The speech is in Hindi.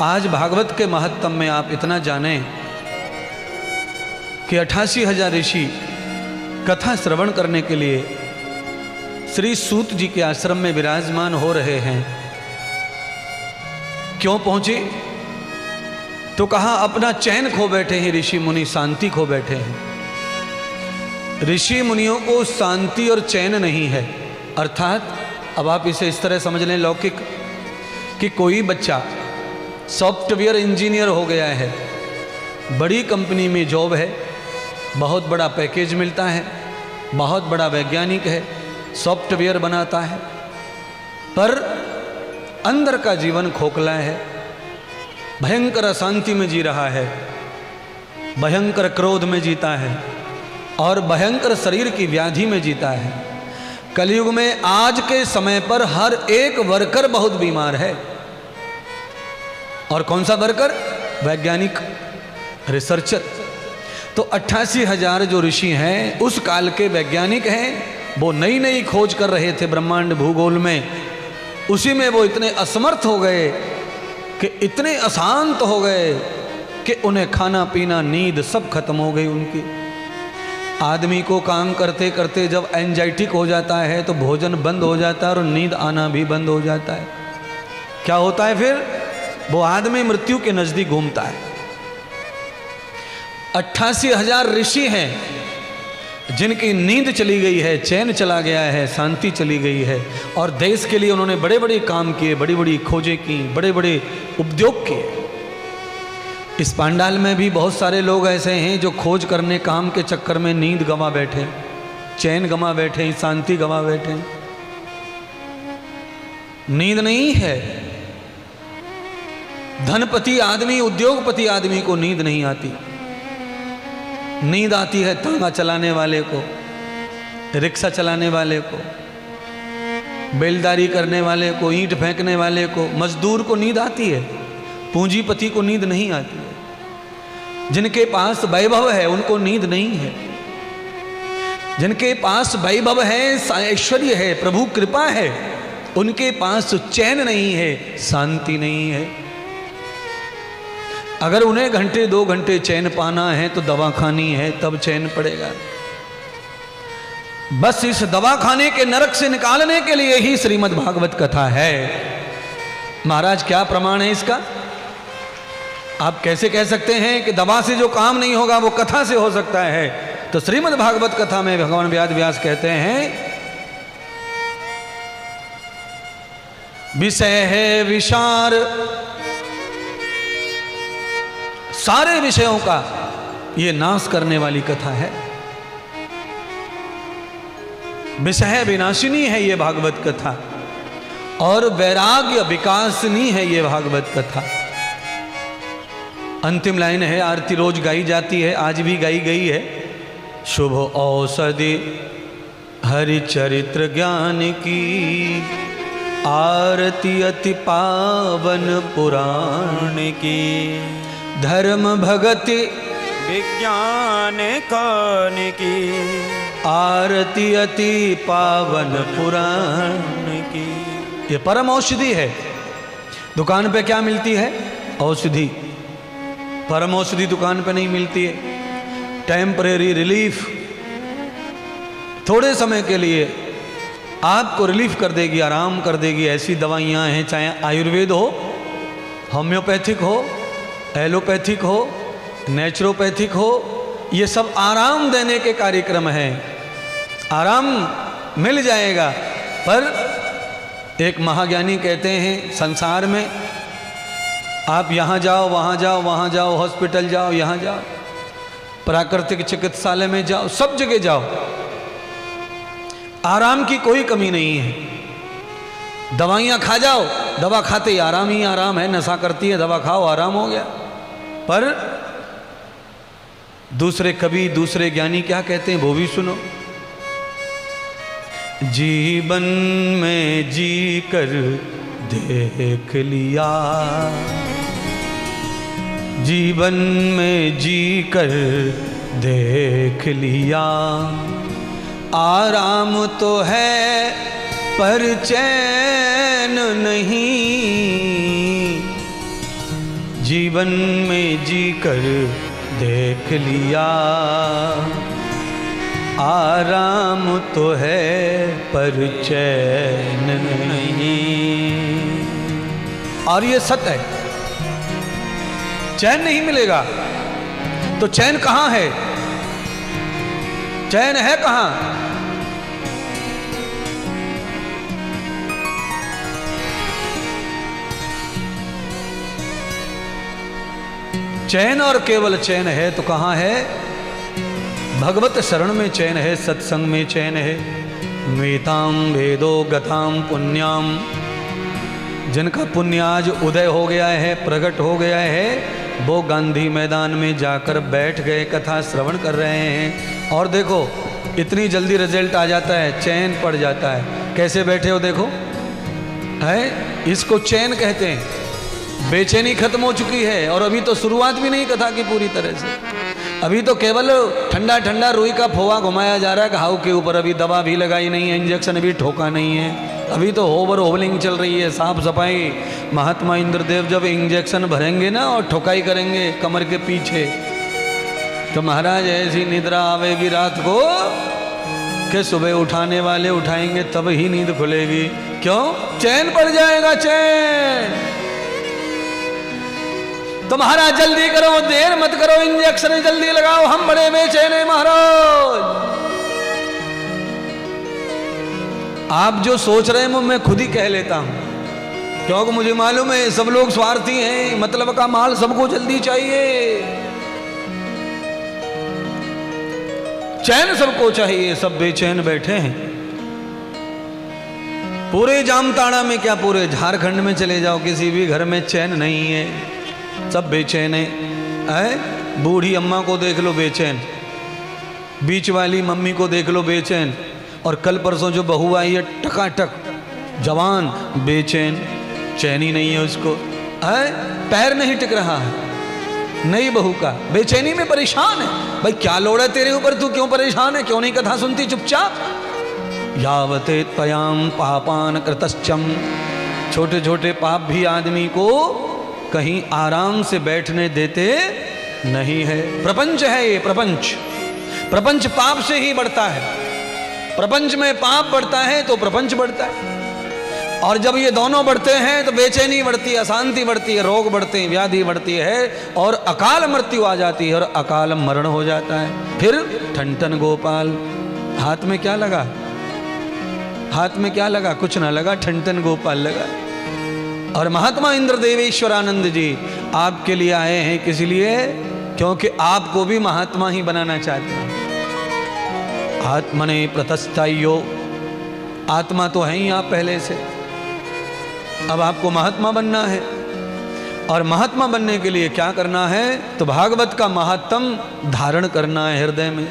आज भागवत के महत्व में आप इतना जानें कि 88,000 ऋषि कथा श्रवण करने के लिए श्री सूत जी के आश्रम में विराजमान हो रहे हैं। क्यों पहुंचे? तो कहा अपना चैन खो बैठे हैं ऋषि मुनि, शांति खो बैठे हैं। ऋषि मुनियों को शांति और चैन नहीं है। अर्थात अब आप इसे इस तरह समझ लें लौकिक, कि कोई बच्चा सॉफ्टवेयर इंजीनियर हो गया है, बड़ी कंपनी में जॉब है, बहुत बड़ा पैकेज मिलता है, बहुत बड़ा वैज्ञानिक है, सॉफ्टवेयर बनाता है, पर अंदर का जीवन खोखला है, भयंकर अशांति में जी रहा है, भयंकर क्रोध में जीता है और भयंकर शरीर की व्याधि में जीता है। कलयुग में आज के समय पर हर एक वर्कर बहुत बीमार है। और कौन सा वर्कर? वैज्ञानिक, रिसर्चर। तो 88,000 जो ऋषि हैं उस काल के वैज्ञानिक हैं, वो नई नई खोज कर रहे थे ब्रह्मांड भूगोल में। उसी में वो इतने असमर्थ हो गए कि इतने अशांत हो गए कि उन्हें खाना पीना नींद सब खत्म हो गई उनकी। आदमी को काम करते करते जब एंजाइटिक हो जाता है तो भोजन बंद हो जाता है और नींद आना भी बंद हो जाता है। क्या होता है फिर? वो आदमी मृत्यु के नजदीक घूमता है। 88,000 ऋषि हैं जिनकी नींद चली गई है, चैन चला गया है, शांति चली गई है, और देश के लिए उन्होंने बड़े बड़े काम किए, बड़ी बड़ी खोजें की, बड़े बड़े उद्योग किए। इस पांडाल में भी बहुत सारे लोग ऐसे हैं जो खोज करने काम के चक्कर में नींद गंवा बैठे, चैन गंवा बैठे, शांति गंवा बैठे। नींद नहीं है। धनपति आदमी, उद्योगपति आदमी को नींद नहीं आती। नींद आती है तांगा चलाने वाले को, रिक्शा चलाने वाले को, बेलदारी करने वाले को, ईंट फेंकने वाले को, मजदूर को नींद आती है। पूंजीपति को नींद नहीं आती है। जिनके पास वैभव है उनको नींद नहीं है। जिनके पास वैभव है, ऐश्वर्य है, प्रभु कृपा है, उनके पास चैन नहीं है, शांति नहीं है। अगर उन्हें घंटे 2 घंटे चैन पाना है तो दवा खानी है, तब चैन पड़ेगा। बस इस दवा खाने के नरक से निकालने के लिए ही श्रीमद् भागवत कथा है। महाराज क्या प्रमाण है इसका? आप कैसे कह सकते हैं कि दवा से जो काम नहीं होगा वो कथा से हो सकता है? तो श्रीमद् भागवत कथा में भगवान वेद व्यास कहते हैं, विषय है विशार, सारे विषयों का ये नाश करने वाली कथा है। विषय विनाशिनी है ये भागवत कथा, और वैराग्य विकासनी है ये भागवत कथा। अंतिम लाइन है, आरती रोज गाई जाती है, आज भी गाई गई है। शुभ औषधि हरि चरित्र ज्ञान की, आरती अति पावन पुराण की, धर्म भगति विज्ञान कान की, आरती अति पावन पुराण की। ये परम औषधि है। दुकान पे क्या मिलती है? औषधि। परम औषधि दुकान पे नहीं मिलती है। टेम्परेरी रिलीफ, थोड़े समय के लिए आपको रिलीफ कर देगी, आराम कर देगी। ऐसी दवाइयाँ हैं, चाहे आयुर्वेद हो, होम्योपैथिक हो, एलोपैथिक हो, नेचुरोपैथिक हो, ये सब आराम देने के कार्यक्रम हैं। आराम मिल जाएगा। पर एक महाज्ञानी कहते हैं, संसार में आप यहाँ जाओ, वहाँ जाओ, वहाँ जाओ, हॉस्पिटल जाओ, यहाँ जाओ, प्राकृतिक चिकित्सालय में जाओ, सब जगह जाओ, आराम की कोई कमी नहीं है। दवाइयाँ खा जाओ, दवा खाते ही आराम है, नशा करती है, दवा खाओ, आराम हो गया। पर दूसरे कवि, दूसरे ज्ञानी क्या कहते हैं वो भी सुनो। जीवन में जी कर देख लिया, जीवन में जी कर देख लिया, आराम तो है पर चैन नहीं, जीवन में जी कर देख लिया, आराम तो है पर चैन नहीं। और ये सत्य है, चैन नहीं मिलेगा। तो चैन कहां है? चैन है कहां? चैन और केवल चैन है तो कहां है? भगवत शरण में चैन है, सत्संग में चैन है। वेताम वेदो गताम पुण्याम, जिनका पुण्य आज उदय हो गया है, प्रकट हो गया है, वो गांधी मैदान में जाकर बैठ गए, कथा श्रवण कर रहे हैं। और देखो इतनी जल्दी रिजल्ट आ जाता है, चैन पड़ जाता है। कैसे बैठे हो देखो, है इसको चैन कहते हैं। बेचैनी खत्म हो चुकी है और अभी तो शुरुआत भी नहीं कथा की पूरी तरह से। अभी तो केवल ठंडा ठंडा रुई का फोवा घुमाया जा रहा है घाव के ऊपर, अभी दवा भी लगाई नहीं है, इंजेक्शन भी ठोका नहीं है, अभी तो ओवर होबलिंग चल रही है, साफ सफाई। महात्मा इंद्रदेव जब इंजेक्शन भरेंगे ना और ठोकाई करेंगे कमर के पीछे, तो महाराज ऐसी निद्रा आवेगी रात को कि सुबह उठाने वाले उठाएंगे तब ही नींद खुलेगी। क्यों? चैन पड़ जाएगा, चैन। तो महाराज जल्दी करो, देर मत करो, इंजेक्शन जल्दी लगाओ, हम बड़े बेचैन हैं महाराज। आप जो सोच रहे हैं मैं खुद ही कह लेता हूं, क्योंकि मुझे मालूम है सब लोग स्वार्थी हैं, मतलब का माल सबको जल्दी चाहिए। चैन सबको चाहिए, सब बेचैन बैठे हैं। पूरे जामताड़ा में क्या, पूरे झारखंड में चले जाओ, किसी भी घर में चैन नहीं है, सब बेचैन है। बूढ़ी अम्मा को देख लो बेचैन, बीच वाली मम्मी को देख लो बेचैन, और कल परसों जो बहू आई है टकाटक जवान, बेचैन, चैन ही नहीं है उसको, है पैर नहीं टिक रहा है नई बहू का, बेचैनी में परेशान है। भाई क्या लोड़ है तेरे ऊपर, तू क्यों परेशान है, क्यों नहीं कथा सुनती चुपचाप? यावते त्वयाम पापान कृतश्चम, छोटे छोटे पाप भी आदमी को कहीं आराम से बैठने देते नहीं है। प्रपंच है ये, प्रपंच। प्रपंच पाप से ही बढ़ता है, प्रपंच में पाप बढ़ता है तो प्रपंच बढ़ता है। और जब ये दोनों बढ़ते हैं तो बेचैनी बढ़ती है, अशांति बढ़ती है, रोग बढ़ते हैं, व्याधि बढ़ती है, और अकाल मृत्यु आ जाती है, और अकाल मरण हो जाता है। फिर ठन ठन गोपाल, हाथ में क्या लगा, हाथ में क्या लगा, कुछ ना लगा, ठन ठन गोपाल लगा। और महात्मा इंद्रदेवेश्वरानंद जी आपके लिए आए हैं, किस लिए? क्योंकि आपको भी महात्मा ही बनाना चाहते हैं। आत्मने प्रतस्थायो, आत्मा तो है ही आप पहले से, अब आपको महात्मा बनना है। और महात्मा बनने के लिए क्या करना है? तो भागवत का महात्म धारण करना है हृदय में।